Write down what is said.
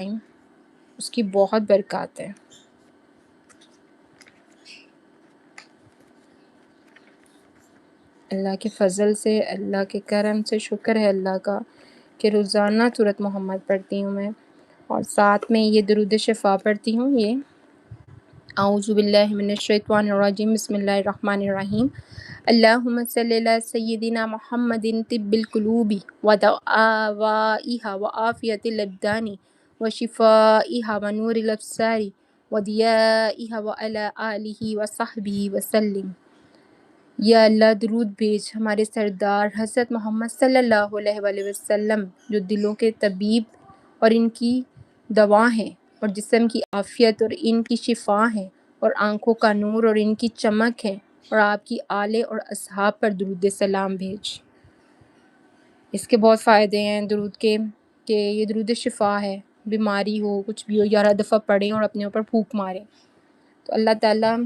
اس کی بہت برکات ہے۔ اللہ کے فضل سے، اللہ کے کرم سے شکر ہے اللہ کا کہ روزانہ سورۃ محمد پڑھتی ہوں میں، اور ساتھ میں یہ درود شفا پڑھتی ہوں۔ یہ اعوذ باللہ من الشیطان الرجیم، بسم اللہ الرحمن الرحیم، اللہم صلی علی سیدنا محمد طب القلوب ودوائها وعافیت الابدان وشفائها ونور الابصار وضیائها وعلی آلہ وصحبہ وسلم۔ یا اللہ درود بھیج ہمارے سردار حضرت محمد صلی اللہ علیہ وآلہ وسلم، جو دلوں کے طبیب اور ان کی دوا ہیں، اور جسم کی عافیت اور ان کی شفا ہیں، اور آنکھوں کا نور اور ان کی چمک ہے، اور آپ کی آل اور اصحاب پر درود سلام بھیج۔ اس کے بہت فائدے ہیں درود کے، کہ یہ درود شفا ہے، بیماری ہو کچھ بھی ہو 11 دفعہ پڑھیں اور اپنے اوپر پھونک ماریں تو اللہ تعالیٰ